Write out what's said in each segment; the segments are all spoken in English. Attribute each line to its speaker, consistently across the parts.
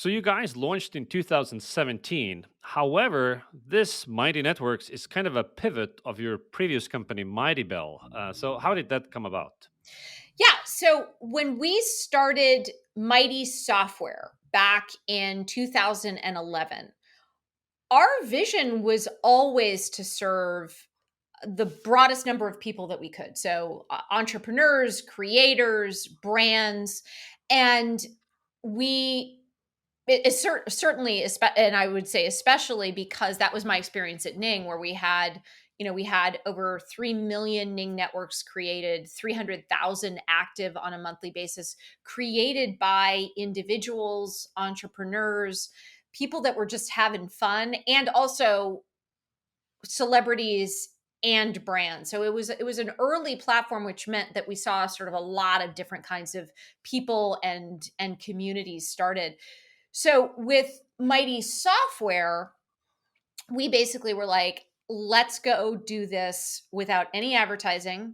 Speaker 1: So you guys launched in 2017. However, this Mighty Networks is kind of a pivot of your previous company, Mighty Bell. So how did that come about?
Speaker 2: Yeah. So when we started Mighty Software back in 2011, our vision was always to serve the broadest number of people that we could. So, entrepreneurs, creators, brands, and we certainly, and I would say especially because that was my experience at Ning, where we had over 3 million Ning networks created, 300,000 active on a monthly basis, created by individuals, entrepreneurs, people that were just having fun, and also celebrities and brands. So it was an early platform, which meant that we saw sort of a lot of different kinds of people and communities started. So with Mighty Software, we basically were like, let's go do this without any advertising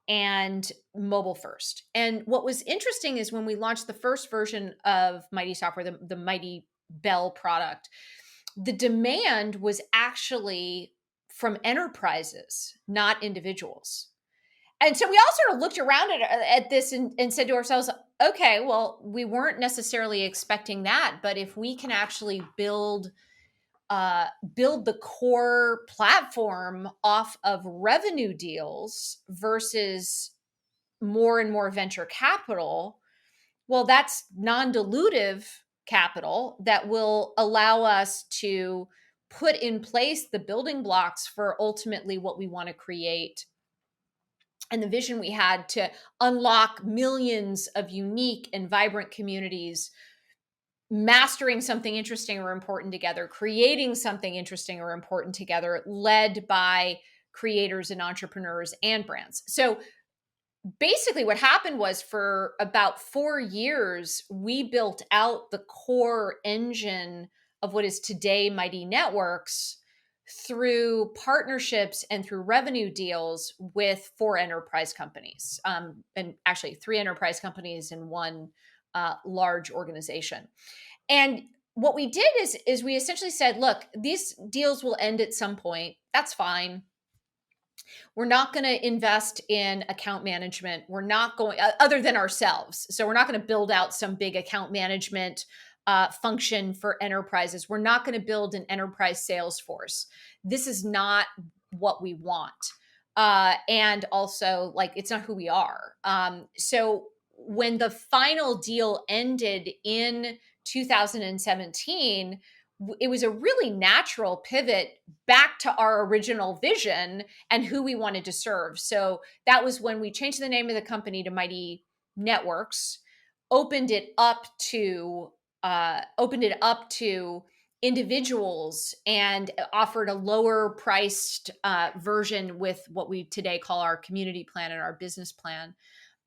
Speaker 2: and mobile first. And what was interesting is when we launched the first version of Mighty Software, the Mighty Bell product, the demand was actually from enterprises, not individuals. And so we all sort of looked around at this and said to ourselves, okay, well, we weren't necessarily expecting that, but if we can actually build the core platform off of revenue deals versus more and more venture capital, well, that's non-dilutive capital that will allow us to put in place the building blocks for ultimately what we want to create, and the vision we had to unlock millions of unique and vibrant communities, mastering something interesting or important together, creating something interesting or important together, led by creators and entrepreneurs and brands. So basically what happened was, for about 4 years, we built out the core engine of what is today Mighty Networks through partnerships and through revenue deals with 4 enterprise companies, and actually 3 enterprise companies and 1 large organization. And what we did is we essentially said, look, these deals will end at some point. That's fine. We're not going to invest in account management. We're not going, other than ourselves. So we're not going to build out some big account management function for enterprises. We're not going to build an enterprise sales force. This is not what we want. And also, like, it's not who we are. So when the final deal ended in 2017, it was a really natural pivot back to our original vision and who we wanted to serve. So that was when we changed the name of the company to Mighty Networks, opened it up to individuals, and offered a lower priced version with what we today call our community plan and our business plan.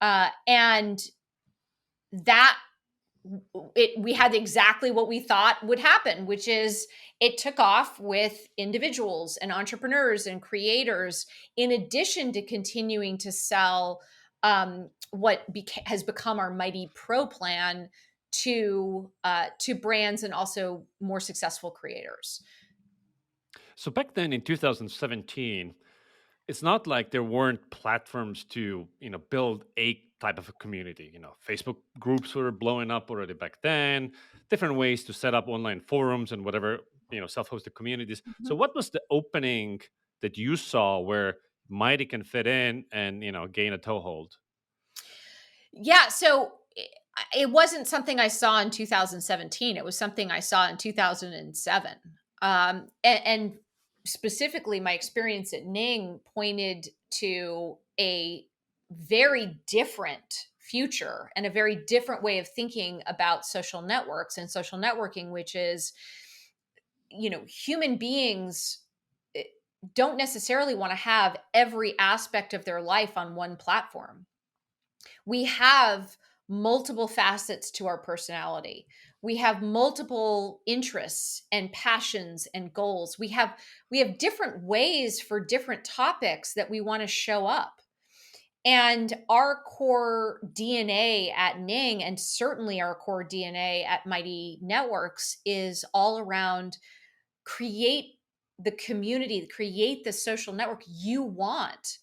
Speaker 2: And that we had exactly what we thought would happen, which is it took off with individuals and entrepreneurs and creators, in addition to continuing to sell has become our Mighty Pro plan to brands and also more successful creators.
Speaker 1: So back then in 2017, it's not like there weren't platforms to, build a type of a community. Facebook groups were blowing up already back then, different ways to set up online forums and whatever, self-hosted communities. So
Speaker 2: Mhm.
Speaker 1: what was the opening that you saw where Mighty can fit in and, gain a toehold?
Speaker 2: Yeah, so it wasn't something I saw in 2017. It was something I saw in 2007. And specifically, my experience at Ning pointed to a very different future and a very different way of thinking about social networks and social networking, which is, human beings eh, don't necessarily want to have every aspect of their life on one platform. We have multiple facets to our personality. We have multiple interests and passions and goals. We have different ways for different topics that we want to show up. And our core DNA at Ning, and certainly our core DNA at Mighty Networks, is all around create the community, create the social network you want,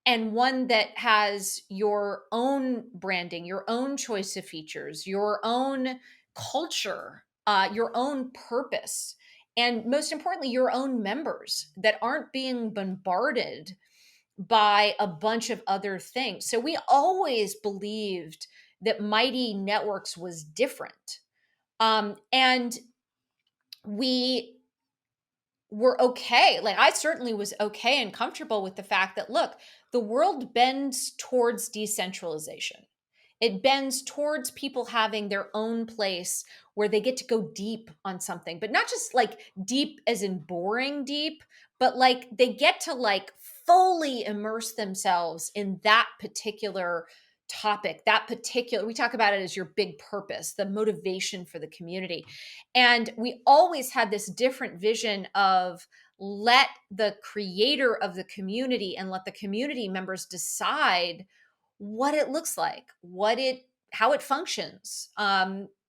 Speaker 2: and one that has your own branding, your own choice of features, your own culture, your own purpose, and most importantly, your own members that aren't being bombarded by a bunch of other things. So we always believed that Mighty Networks was different. And we were okay. Like, I certainly was okay and comfortable with the fact that, look, the world bends towards decentralization. It bends towards people having their own place where they get to go deep on something, but not just like deep as in boring deep, but like they get to like fully immerse themselves in that particular topic, that particular, we talk about it as your big purpose, the motivation for the community. And we always had this different vision of let the creator of the community and let the community members decide what it looks like, how it functions,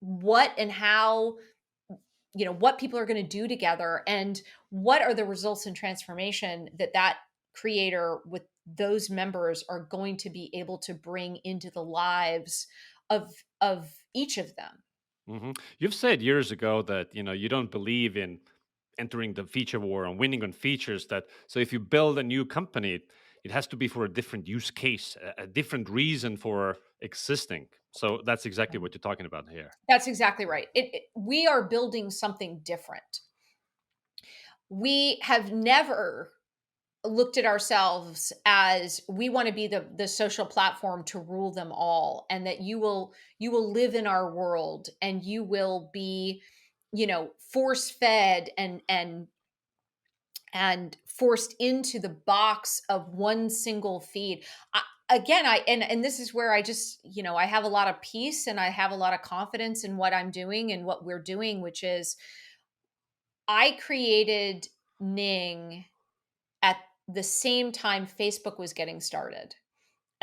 Speaker 2: what and how, what people are going to do together, and what are the results and transformation that creator with those members are going to be able to bring into the lives of each of them.
Speaker 1: You've said years ago that you don't believe in entering the feature war and winning on features. That so if you build a new company, it has to be for a different use case, a different reason for existing. So that's exactly what you're talking about here.
Speaker 2: That's exactly right. We are building something different. We have never looked at ourselves as we want to be the social platform to rule them all, and that you will live in our world and you will be, force fed and forced into the box of one single feed. Again, and this is where I just, I have a lot of peace and I have a lot of confidence in what I'm doing and what we're doing, which is I created Ning at the same time Facebook was getting started.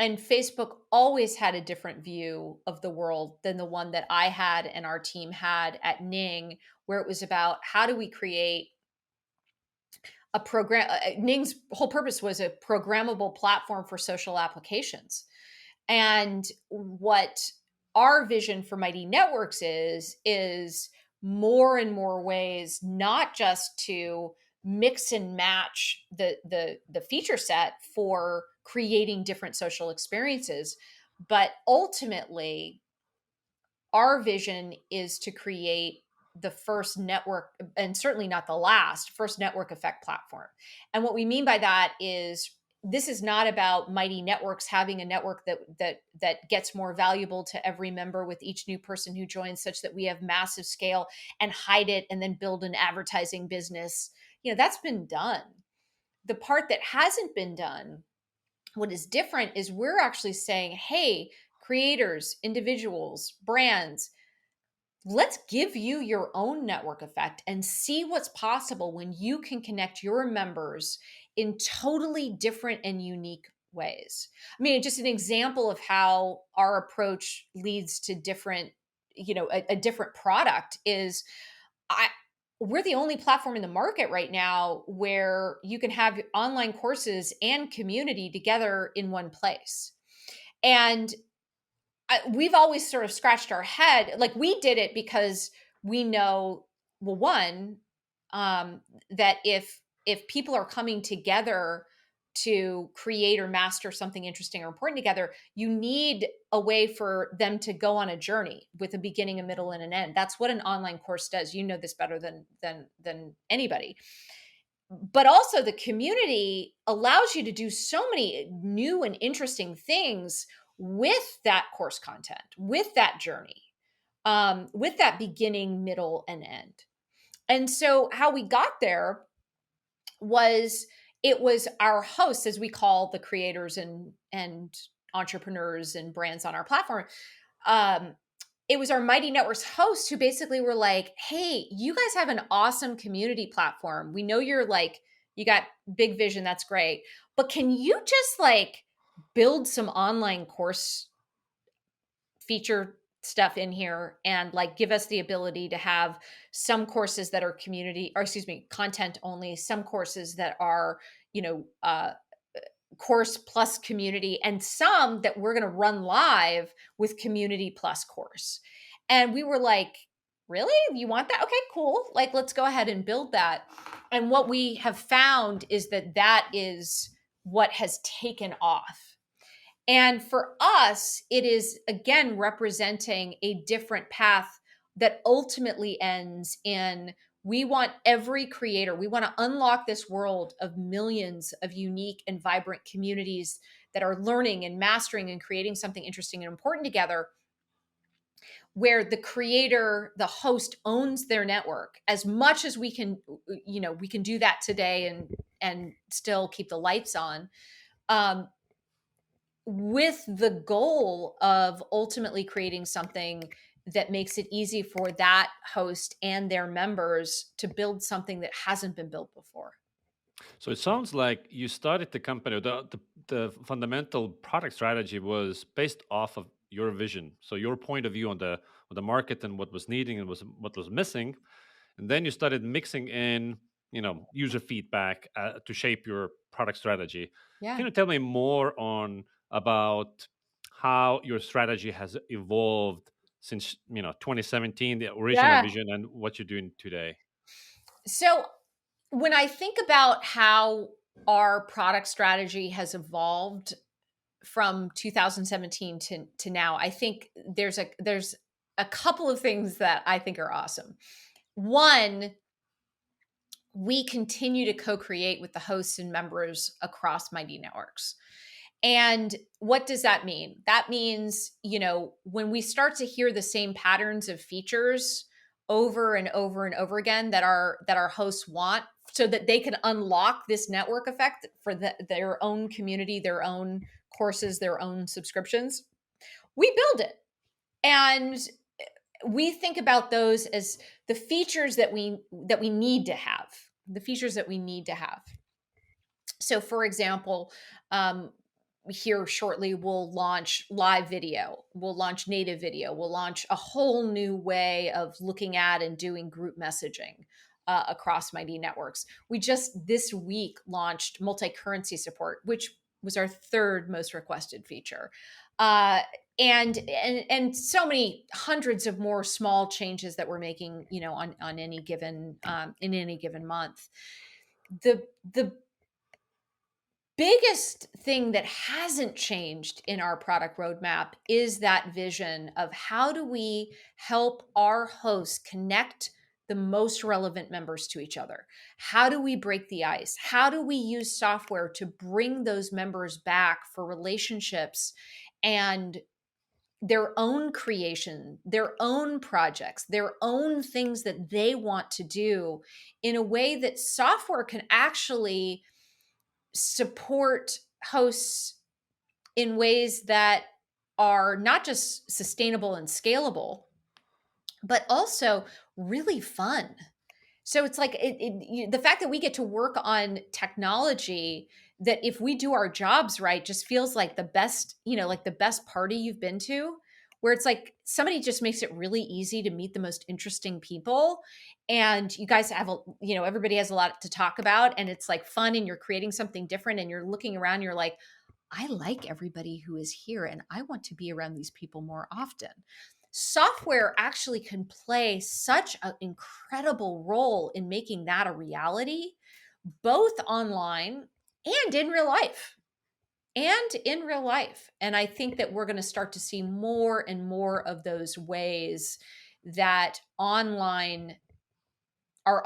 Speaker 2: And Facebook always had a different view of the world than the one that I had and our team had at Ning, where it was about how do we create a program. Ning's whole purpose was a programmable platform for social applications. And what our vision for Mighty Networks is more and more ways, not just to mix and match the feature set for creating different social experiences, but ultimately our vision is to create the first network, and certainly not the last, first network effect platform. And what we mean by that is this is not about Mighty Networks having a network that gets more valuable to every member with each new person who joins, such that we have massive scale and hide it and then build an advertising business. That's been done. The part that hasn't been done, what is different, is we're actually saying, hey, creators, individuals, brands, let's give you your own network effect and see what's possible when you can connect your members in totally different and unique ways. I mean, just an example of how our approach leads to different, a different product is I we're the only platform in the market right now where you can have online courses and community together in one place. And we've always sort of scratched our head. Like, we did it because we know, well, one, that if people are coming together to create or master something interesting or important together, you need a way for them to go on a journey with a beginning, a middle, and an end. That's what an online course does. You know this better than anybody. But also, the community allows you to do so many new and interesting things with that course content, with that journey, with that beginning, middle, and end. And so, how we got there was it was our hosts, as we call the creators and entrepreneurs and brands on our platform. Um, it was our Mighty Networks hosts who basically were like, hey, you guys have an awesome community platform. We know you got big vision. That's great. But can you just like build some online course feature stuff in here and like give us the ability to have some courses that are community or excuse me content only, some courses that are you know course plus community, and some that we're going to run live with community plus course. And we were like, really, you want that? Okay, cool, like let's go ahead and build that. And what we have found is that that is what has taken off. And for us, it is again representing a different path that ultimately ends in we want every creator, we want to unlock this world of millions of unique and vibrant communities that are learning and mastering and creating something interesting and important together, where the creator, the host owns their network as much as we can, we can do that today and still keep the lights on. Um, with the goal of ultimately creating something that makes it easy for that host and their members to build something that hasn't been built before.
Speaker 1: So it sounds like you started the company. The fundamental product strategy was based off of your vision. So your point of view on the market and what was needing and what was missing, and then you started mixing in user feedback to shape your product strategy.
Speaker 2: Yeah.
Speaker 1: Can you tell me more on about how your strategy has evolved since 2017, the original
Speaker 2: Yeah.
Speaker 1: vision, and what you're doing today?
Speaker 2: So when I think about how our product strategy has evolved from 2017 to now, I think there's a couple of things that I think are awesome. One, we continue to co-create with the hosts and members across Mighty Networks. And what does that mean? That means, when we start to hear the same patterns of features over and over and over again that our hosts want so that they can unlock this network effect for their own community, their own courses, their own subscriptions, we build it. And we think about those as the features that we need to have, the features that we need to have. So, for example, here shortly we'll launch live video, we'll launch native video, we'll launch a whole new way of looking at and doing group messaging across Mighty Networks. We just this week launched multi-currency support, which was our third most requested feature. Uh, and so many hundreds of more small changes that we're making, on any given in any given month. The biggest thing that hasn't changed in our product roadmap is that vision of how do we help our hosts connect the most relevant members to each other? How do we break the ice? How do we use software to bring those members back for relationships and their own creation, their own projects, their own things that they want to do in a way that software can actually support hosts in ways that are not just sustainable and scalable, but also really fun. So it's like the fact that we get to work on technology that, if we do our jobs right, just feels like the best, like the best party you've been to, where it's like somebody just makes it really easy to meet the most interesting people. And you guys have, everybody has a lot to talk about, and it's like fun, and you're creating something different, and you're looking around, you're like, I like everybody who is here, and I want to be around these people more often. Software actually can play such an incredible role in making that a reality, both online and in real life. And in real life. And I think that we're going to start to see more and more of those ways that our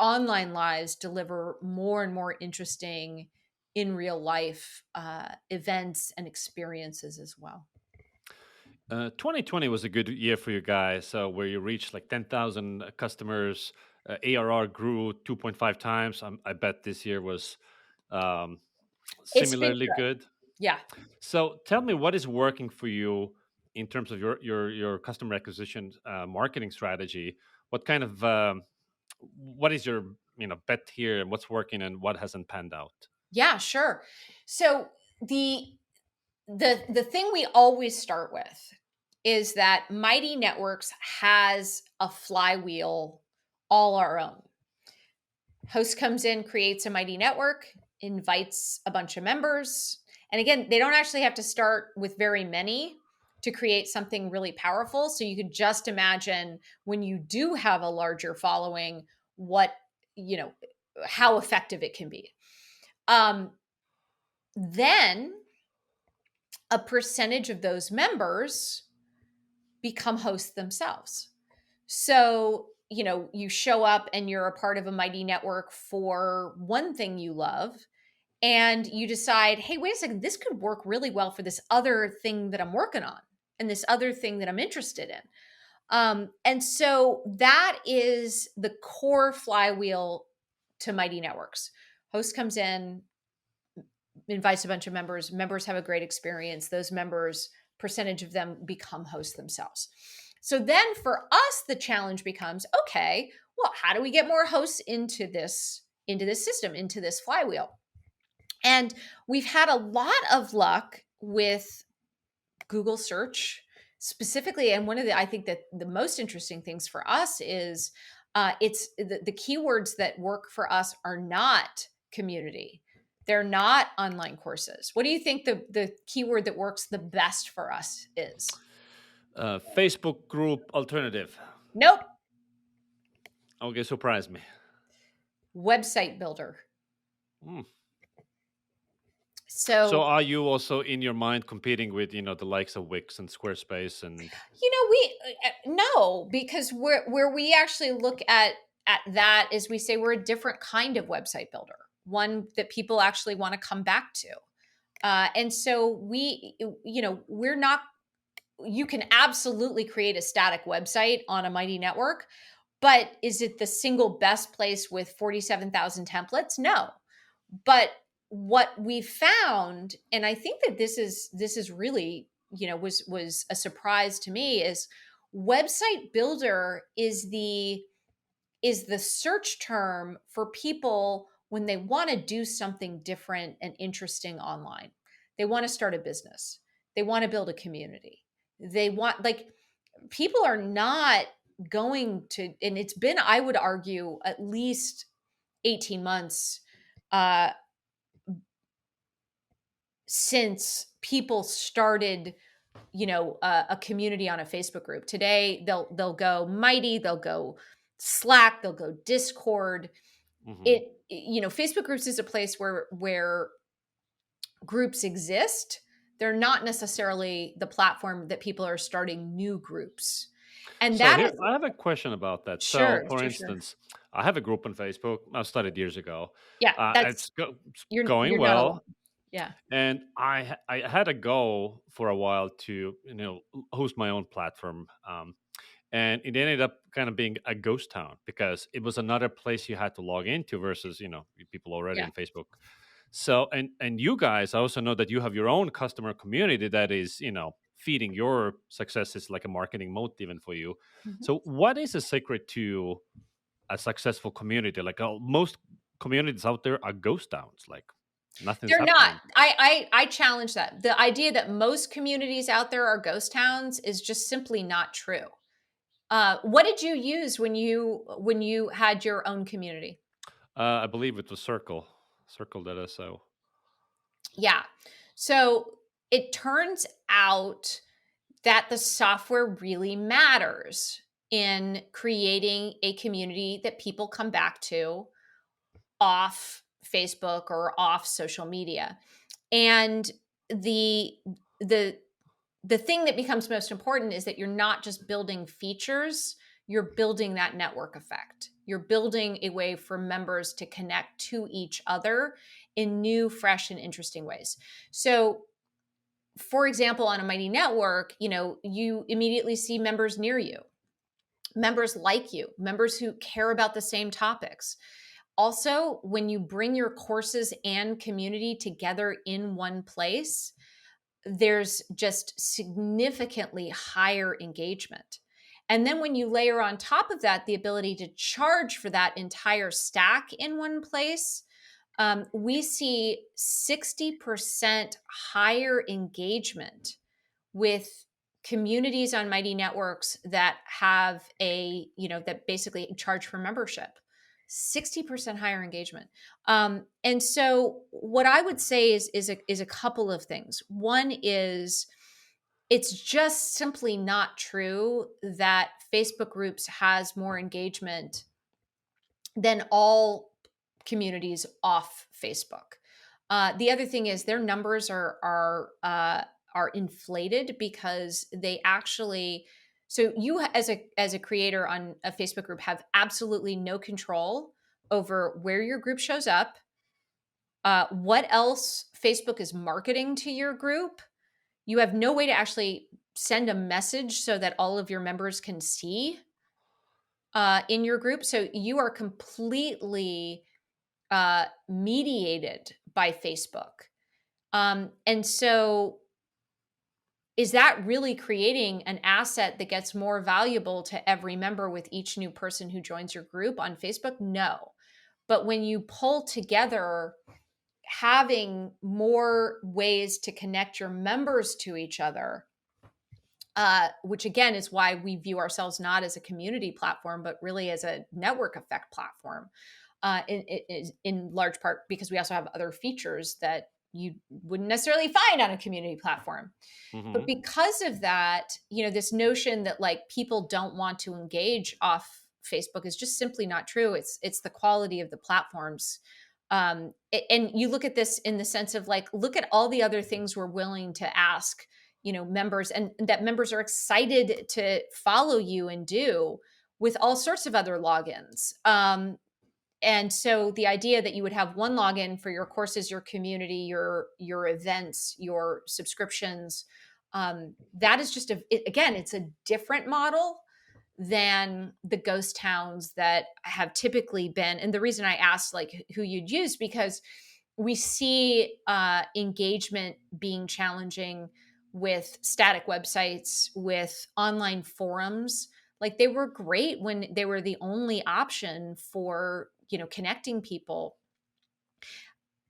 Speaker 2: online lives deliver more and more interesting in real life events and experiences as well.
Speaker 1: 2020 was a good year for you guys, where you reached like 10,000 customers. ARR grew 2.5 times. I bet this year was um,
Speaker 2: It's been
Speaker 1: similarly
Speaker 2: good.
Speaker 1: good.
Speaker 2: Yeah.
Speaker 1: So tell me, what is working for you in terms of your customer acquisition marketing strategy? What kind of what is your bet here, and what's working and what hasn't panned out?
Speaker 2: Yeah, sure. So the The thing we always start with is that Mighty Networks has a flywheel all our own. Host comes in, creates a Mighty Network, invites a bunch of members. And again, they don't actually have to start with very many to create something really powerful. So you could just imagine when you do have a larger following, what, you know, how effective it can be. Then a percentage of those members become hosts themselves. So, you show up and you're a part of a Mighty Network for one thing you love, and you decide, hey, wait a second, this could work really well for this other thing that I'm working on and this other thing that I'm interested in. And so that is the core flywheel to Mighty Networks. Host comes in, invites a bunch of members, members have a great experience. Those members, percentage of them become hosts themselves. So then for us, the challenge becomes, okay, well, how do we get more hosts into this system, into this flywheel? And we've had a lot of luck with Google search specifically. And one of I think that the most interesting things for us is it's the keywords that work for us are not community. They're not online courses. What do you think the keyword that works the best for us is?
Speaker 1: Facebook group alternative.
Speaker 2: Nope.
Speaker 1: Okay, surprise me.
Speaker 2: Website builder.
Speaker 1: Hmm. So
Speaker 2: So,
Speaker 1: are you also in your mind competing with, the likes of Wix and Squarespace and
Speaker 2: we no, because where we actually look at that is we say we're a different kind of website builder, one that people actually want to come back to. And so we're not, you can absolutely create a static website on a Mighty Network, but is it the single best place with 47,000 templates? No. But what we found, and I think that this is really, was a surprise to me, is website builder is the search term for people when they want to do something different and interesting online. They want to start a business. They want to build a community. They want, like, people are not going to, and it's been, I would argue, at least 18 months uh, since people started, a community on a Facebook group. Today they'll go Mighty, they'll go Slack, they'll go Discord.
Speaker 1: Mhm.
Speaker 2: Facebook groups is a place where groups exist. They're not necessarily the platform that people are starting new groups. And
Speaker 1: So
Speaker 2: that
Speaker 1: here,
Speaker 2: is
Speaker 1: I have a question about that. So,
Speaker 2: sure,
Speaker 1: for
Speaker 2: sure, sure.
Speaker 1: instance, I have a group on Facebook. I started years ago.
Speaker 2: Yeah,
Speaker 1: It's, it's going
Speaker 2: you're not alone.
Speaker 1: well,
Speaker 2: Yeah.
Speaker 1: and I had a goal for a while to host my own platform, and it ended up kind of being a ghost town because it was another place you had to log into versus people already
Speaker 2: Yeah.
Speaker 1: on Facebook. So and you guys, I also know that you have your own customer community that is feeding your successes like a marketing moat even for you.
Speaker 2: Mhm.
Speaker 1: So what is a secret to a successful community? Like most communities out there are ghost towns, like nothing's
Speaker 2: They're not.
Speaker 1: happening.
Speaker 2: I challenge that. The idea that most communities out there are ghost towns is just simply not true. What did you use when you had your own community?
Speaker 1: I believe it was Circle.so.
Speaker 2: Yeah. So it turns out that the software really matters in creating a community that people come back to off Facebook or off social media. And the the the thing that becomes most important is that you're not just building features, you're building that network effect. You're building a way for members to connect to each other in new, fresh, and interesting ways. So, for example, on a Mighty Network, you immediately see members near you, members like you, members who care about the same topics. Also, when you bring your courses and community together in one place, there's just significantly higher engagement. And then when you layer on top of that the ability to charge for that entire stack in one place, we see 60% higher engagement with communities on Mighty Networks that have that basically charge for membership. 60% higher engagement. And so what I would say is a couple of things. One is it's just simply not true that Facebook groups has more engagement than all communities off Facebook. The other thing is their numbers are inflated because they actually. So you as a creator on a Facebook group have absolutely no control over where your group shows up, what else Facebook is marketing to your group. You have no way to actually send a message so that all of your members can see in your group. So you are completely mediated by Facebook. And so, is that really creating an asset that gets more valuable to every member with each new person who joins your group on Facebook? No. But when you pull together having more ways to connect your members to each other, which again is why we view ourselves not as a community platform, but really as a network effect platform, in large part because we also have other features that you wouldn't necessarily find on a community platform. But
Speaker 1: Hmm.
Speaker 2: because of that, this notion that like people don't want to engage off Facebook is just simply not true. It's the quality of the platforms. And you look at this in the sense of like, look at all the other things we're willing to ask, members, and that members are excited to follow you and do with all sorts of other logins. And so the idea that you would have one login for your courses, your community, your events, your subscriptions, that is just again, it's a different model than the ghost towns that have typically been. And the reason I asked like who you'd use, because we see engagement being challenging with static websites, with online forums. Like they were great when they were the only option for connecting people.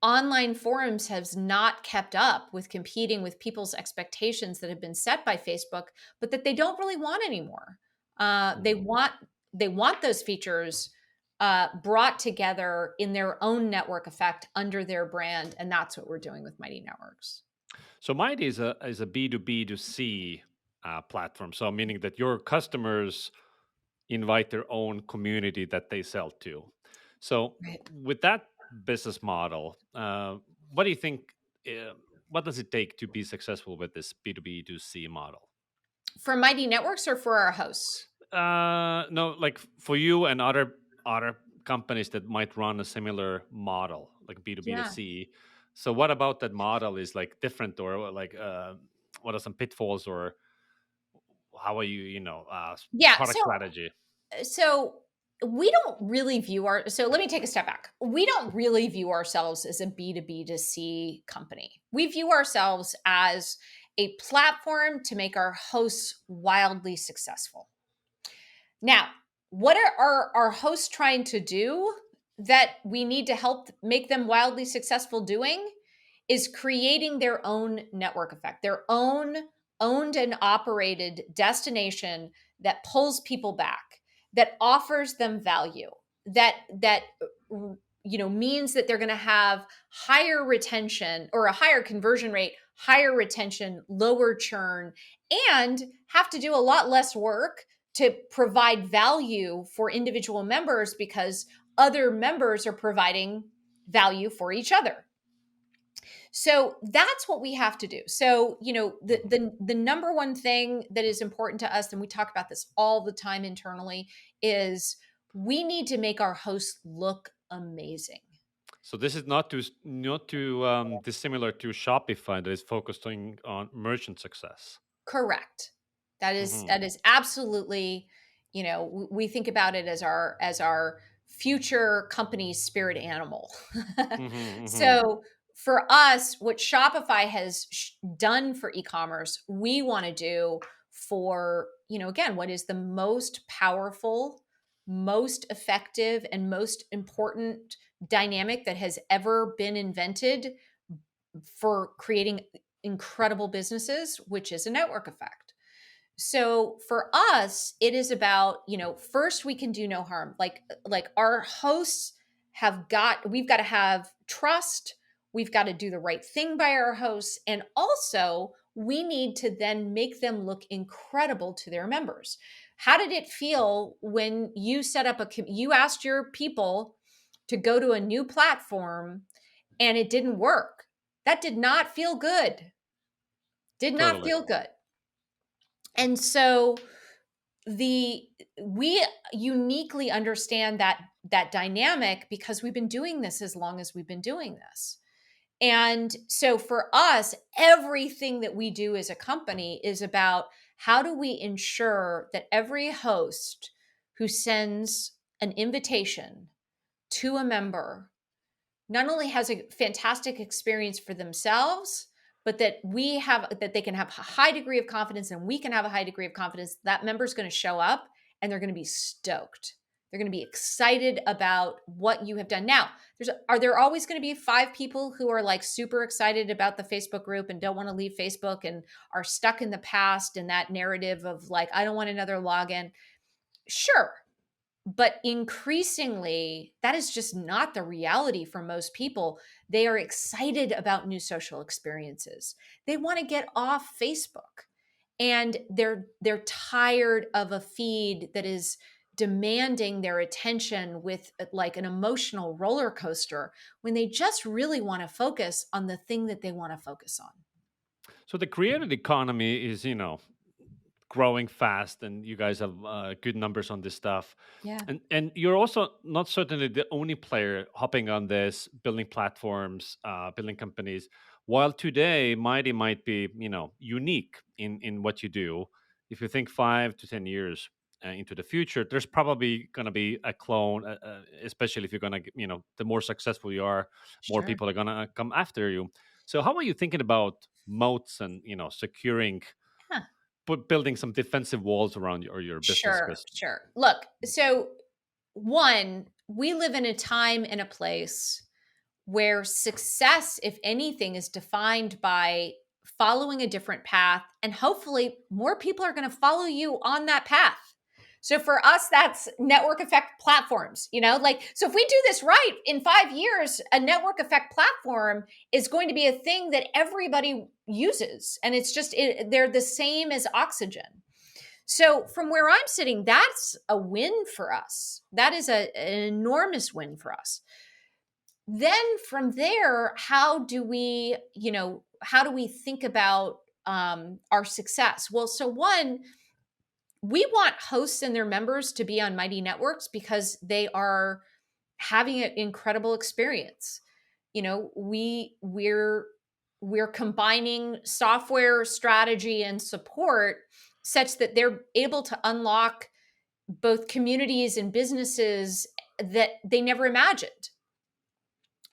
Speaker 2: Online forums has not kept up with competing with people's expectations that have been set by Facebook, but that they don't really want anymore. They
Speaker 1: Hmm.
Speaker 2: want those features brought together in their own network effect under their brand, and that's what we're doing with Mighty Networks.
Speaker 1: So Mighty is a B2B to C platform. So meaning that your customers invite their own community that they sell to. So
Speaker 2: Right.
Speaker 1: with that business model, what do you think? Uh, what does it take to be successful with this B2B to C model?
Speaker 2: For Mighty Networks or for our hosts?
Speaker 1: No, like for you and other companies that might run a similar model, like B2B to
Speaker 2: Yeah.
Speaker 1: C. So what about that model is like different, or like what are some pitfalls, or how are you,
Speaker 2: Yeah.
Speaker 1: product strategy?
Speaker 2: So we don't really view so let me take a step back. We don't really view ourselves as a B2B to C company. We view ourselves as a platform to make our hosts wildly successful. Now, what are our hosts trying to do that we need to help make them wildly successful doing is creating their own network effect, their own owned and operated destination that pulls people back, that offers them value, that means that they're going to have higher retention or a higher conversion rate, higher retention, lower churn, and have to do a lot less work to provide value for individual members because other members are providing value for each other. So that's what we have to do. So, the
Speaker 1: Mhm.
Speaker 2: the number one thing that is important to us, and we talk about this all the time internally, is we need to make our hosts look amazing.
Speaker 1: So this is not too dissimilar to Shopify that is focused on merchant success.
Speaker 2: Correct. That
Speaker 1: Hmm.
Speaker 2: is absolutely, we think about it as our future company's spirit animal.
Speaker 1: Hmm. Hmm.
Speaker 2: So for us, what Shopify has done for e-commerce, we want to do for, again, what is the most powerful, most effective, and most important dynamic that has ever been invented for creating incredible businesses, which is a network effect. So for us, it is about, first we can do no harm. Like our hosts we've got to have trust, we've got to do the right thing by our hosts, and also we need to then make them look incredible to their members. How did it feel when you set up you asked your people to go to a new platform and it didn't work? That did not feel good. Did not
Speaker 1: Totally.
Speaker 2: feel good. And so the we uniquely understand that dynamic because we've been doing this as long as we've been doing this. And so for us, everything that we do as a company is about how do we ensure that every host who sends an invitation to a member not only has a fantastic experience for themselves, but that they can have a high degree of confidence and we can have a high degree of confidence that member's going to show up and they're going to be stoked. They're going to be excited about what you have done. Now, are there always going to be 5 people who are like super excited about the Facebook group and don't want to leave Facebook and are stuck in the past and that narrative of like, I don't want another login? Sure. But increasingly, that is just not the reality for most people. They are excited about new social experiences. They want to get off Facebook. And they're tired of a feed that is demanding their attention with like an emotional roller coaster when they just really want to focus on the thing that they want to focus on.
Speaker 1: So the created economy is, growing fast, and you guys have good numbers on this stuff.
Speaker 2: Yeah,
Speaker 1: And you're also not certainly the only player hopping on this, building platforms, building companies. While today, Mighty might be, unique in what you do. If you think 5 to 10 years into the future, there's probably going to be a clone, especially if you're going to, the more successful you are, more
Speaker 2: sure.
Speaker 1: people are going to come after you. So how are you thinking about moats and, securing,
Speaker 2: Huh.
Speaker 1: building some defensive walls around your business?
Speaker 2: Sure,
Speaker 1: Because
Speaker 2: sure. Look, so one, we live in a time and a place where success, if anything, is defined by following a different path. And hopefully, more people are going to follow you on that path. So for us, that's network effect platforms, so if we do this right in 5 years, a network effect platform is going to be a thing that everybody uses. And they're the same as oxygen. So from where I'm sitting, that's a win for us. That is an enormous win for us. Then from there, how do we think about our success? Well, so one, we want hosts and their members to be on Mighty Networks because they are having an incredible experience. We're combining software strategy and support such that they're able to unlock both communities and businesses that they never imagined,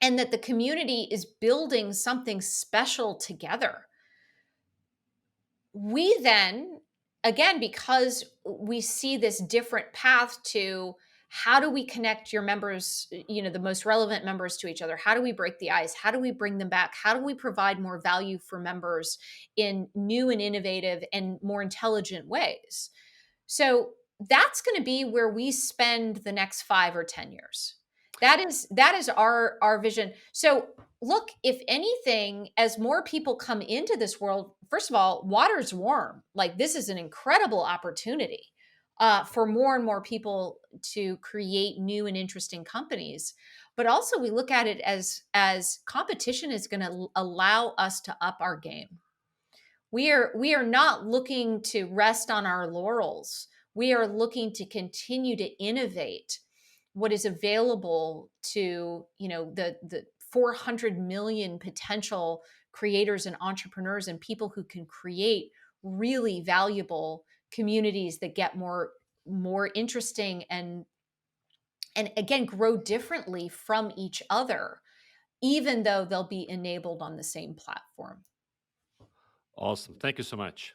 Speaker 2: and that the community is building something special together. We then, again, because we see this different path to how do we connect your members, the most relevant members to each other? How do we break the ice? How do we bring them back? How do we provide more value for members in new and innovative and more intelligent ways? So that's going to be where we spend the next 5 or 10 years. That is our vision. So look, if anything, as more people come into this world, first of all, water's warm. Like this is an incredible opportunity for more and more people to create new and interesting companies. But also, we look at it as competition is going to allow us to up our game. We are not looking to rest on our laurels. We are looking to continue to innovate what is available to, the 400 million potential creators and entrepreneurs and people who can create really valuable communities that get more interesting and again grow differently from each other, even though they'll be enabled on the same platform.
Speaker 1: awesome. Thank you so much.